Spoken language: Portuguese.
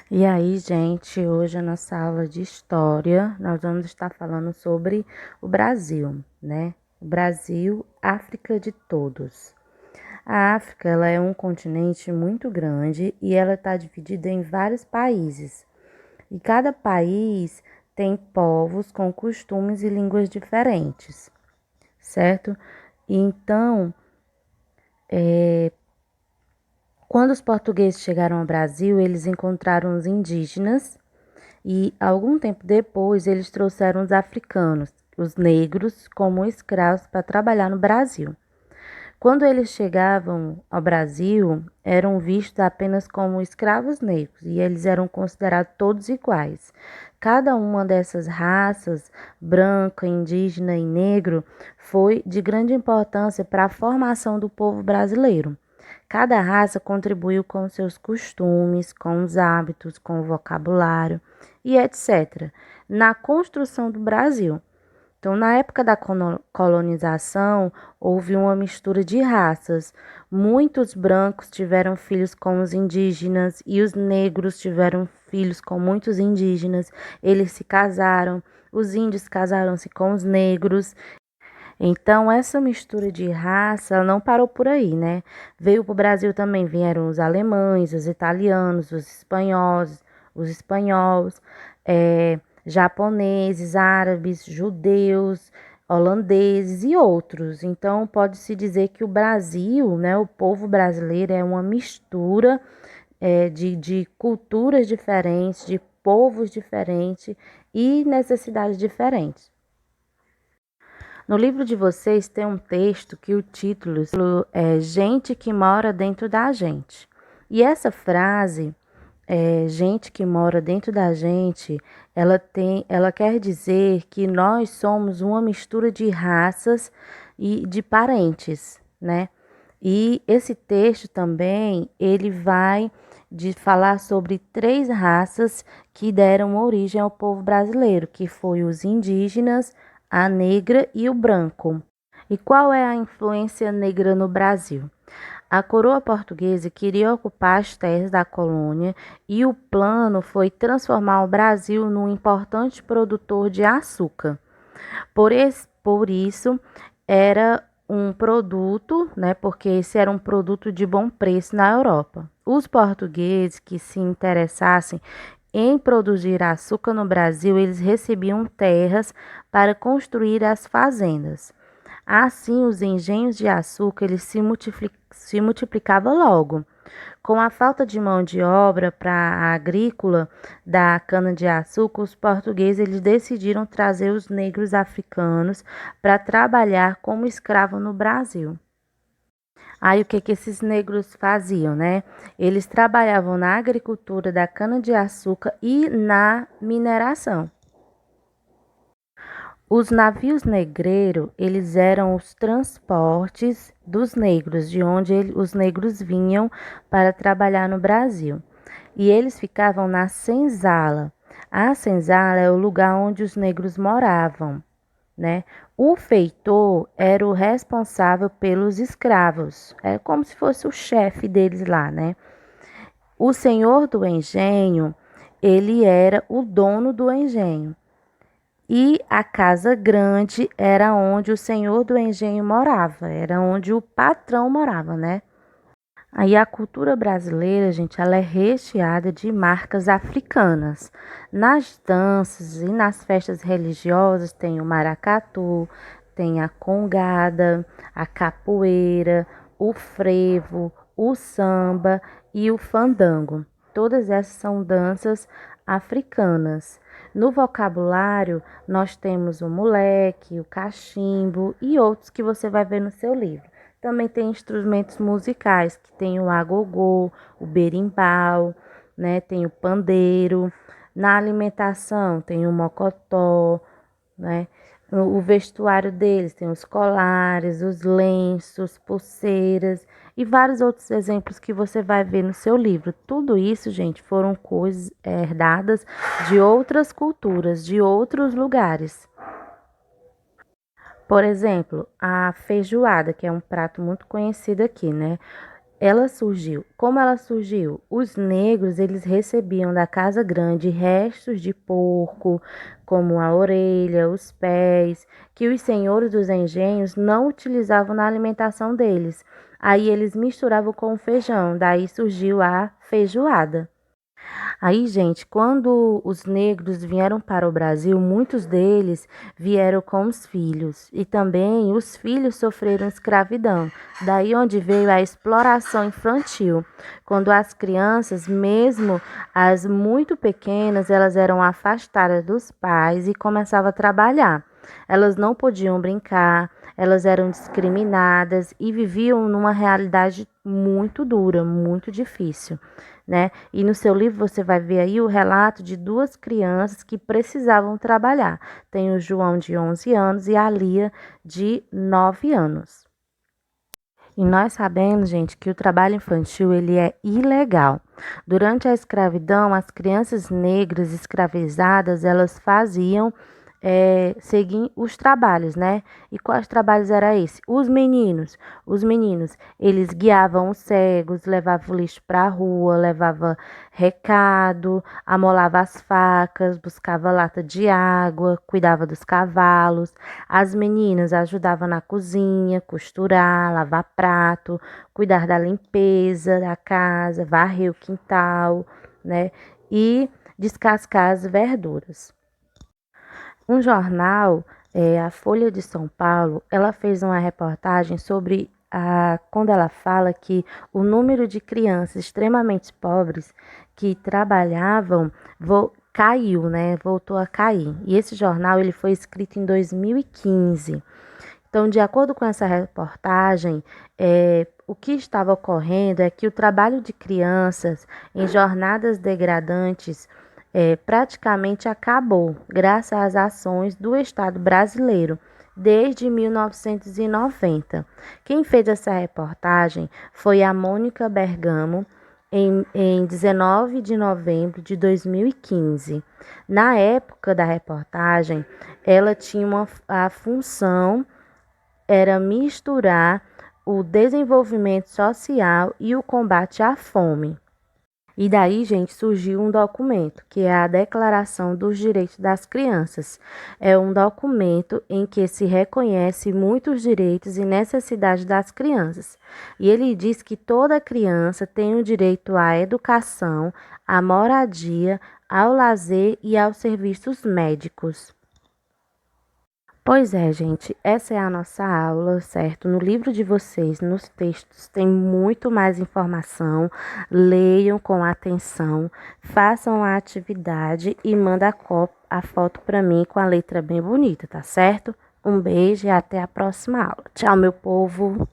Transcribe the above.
E aí, gente, hoje a nossa aula de história, nós vamos estar falando sobre o Brasil, né? O Brasil, África de todos. A África, ela é um continente muito grande e ela está dividida em vários países. E cada país tem povos com costumes e línguas diferentes, certo? E então, quando os portugueses chegaram ao Brasil, eles encontraram os indígenas. E algum tempo depois, eles trouxeram os africanos, os negros, como escravos para trabalhar no Brasil. Quando eles chegavam ao Brasil, eram vistos apenas como escravos negros e eles eram considerados todos iguais. Cada uma dessas raças, branca, indígena e negro, foi de grande importância para a formação do povo brasileiro. Cada raça contribuiu com seus costumes, com os hábitos, com o vocabulário e etc. na construção do Brasil. Então, na época da colonização, houve uma mistura de raças. Muitos brancos tiveram filhos com os indígenas e os negros tiveram filhos com muitos indígenas. Eles se casaram, os índios casaram-se com os negros. Então, essa mistura de raça ela não parou por aí, né? Veio para o Brasil também, vieram os alemães, os italianos, os espanhóis, japoneses, árabes, judeus, holandeses e outros. Então, pode-se dizer que o Brasil, né, o povo brasileiro é uma mistura de culturas diferentes, de povos diferentes e necessidades diferentes. No livro de vocês tem um texto que o título é Gente que mora dentro da gente. E essa frase, gente que mora dentro da gente, ela quer dizer que nós somos uma mistura de raças e de parentes, né? E esse texto também, ele vai de falar sobre três raças que deram origem ao povo brasileiro, que foi os indígenas, a negra e o branco. E qual é a influência negra no Brasil? A coroa portuguesa queria ocupar as terras da colônia e o plano foi transformar o Brasil num importante produtor de açúcar. Por isso, era um produto, né, porque esse era um produto de bom preço na Europa. Os portugueses que se interessassem em produzir açúcar no Brasil, eles recebiam terras para construir as fazendas. Assim, os engenhos de açúcar eles se multiplicavam logo. Com a falta de mão de obra para a agrícola da cana-de-açúcar, os portugueses eles decidiram trazer os negros africanos para trabalhar como escravo no Brasil. Aí o que esses negros faziam, né? Eles trabalhavam na agricultura da cana-de-açúcar e na mineração. Os navios negreiros, eles eram os transportes dos negros, de onde os negros vinham para trabalhar no Brasil. E eles ficavam na senzala. A senzala é o lugar onde os negros moravam, né? O feitor era o responsável pelos escravos. É como se fosse o chefe deles lá, né? O senhor do engenho, ele era o dono do engenho. E a casa grande era onde o senhor do engenho morava, era onde o patrão morava, né? Aí a cultura brasileira, gente, ela é recheada de marcas africanas. Nas danças e nas festas religiosas tem o maracatu, tem a congada, a capoeira, o frevo, o samba e o fandango. Todas essas são danças africanas. No vocabulário, nós temos o moleque, o cachimbo e outros que você vai ver no seu livro. Também tem instrumentos musicais, que tem o agogô, o berimbau, né? Tem o pandeiro. Na alimentação tem o mocotó, né? O vestuário deles tem os colares, os lenços, pulseiras e vários outros exemplos que você vai ver no seu livro. Tudo isso, gente, foram coisas herdadas de outras culturas, de outros lugares. Por exemplo, a feijoada, que é um prato muito conhecido aqui, né? Ela surgiu. Como ela surgiu? Os negros, eles recebiam da casa grande restos de porco, como a orelha, os pés, que os senhores dos engenhos não utilizavam na alimentação deles. Aí eles misturavam com o feijão, daí surgiu a feijoada. Aí, gente, quando os negros vieram para o Brasil, muitos deles vieram com os filhos e também os filhos sofreram escravidão. Daí onde veio a exploração infantil, quando as crianças, mesmo as muito pequenas, elas eram afastadas dos pais e começavam a trabalhar. Elas não podiam brincar, elas eram discriminadas e viviam numa realidade muito dura, muito difícil, né? E no seu livro você vai ver aí o relato de duas crianças que precisavam trabalhar. Tem o João de 11 anos e a Lia de 9 anos. E nós sabemos, gente, que o trabalho infantil ele é ilegal. Durante a escravidão, as crianças negras escravizadas, elas faziam seguir os trabalhos, né? E quais trabalhos era esse? Os meninos, eles guiavam os cegos, levavam lixo para a rua, levavam recado, amolava as facas, buscava lata de água, cuidava dos cavalos. As meninas ajudavam na cozinha, costurar, lavar prato, cuidar da limpeza da casa, varrer o quintal, né? E descascar as verduras. Um jornal, a Folha de São Paulo, ela fez uma reportagem sobre quando ela fala que o número de crianças extremamente pobres que trabalhavam caiu, né? Voltou a cair. E esse jornal ele foi escrito em 2015. Então, de acordo com essa reportagem, o que estava ocorrendo é que o trabalho de crianças em jornadas degradantes praticamente acabou, graças às ações do Estado brasileiro, desde 1990. Quem fez essa reportagem foi a Mônica Bergamo, em 19 de novembro de 2015. Na época da reportagem, ela tinha a função era misturar o desenvolvimento social e o combate à fome. E daí, gente, surgiu um documento, que é a Declaração dos Direitos das Crianças. É um documento em que se reconhece muitos direitos e necessidades das crianças. E ele diz que toda criança tem o direito à educação, à moradia, ao lazer e aos serviços médicos. Pois é, gente, essa é a nossa aula, certo? No livro de vocês, nos textos, tem muito mais informação. Leiam com atenção, façam a atividade e manda a foto para mim com a letra bem bonita, tá certo? Um beijo e até a próxima aula. Tchau, meu povo!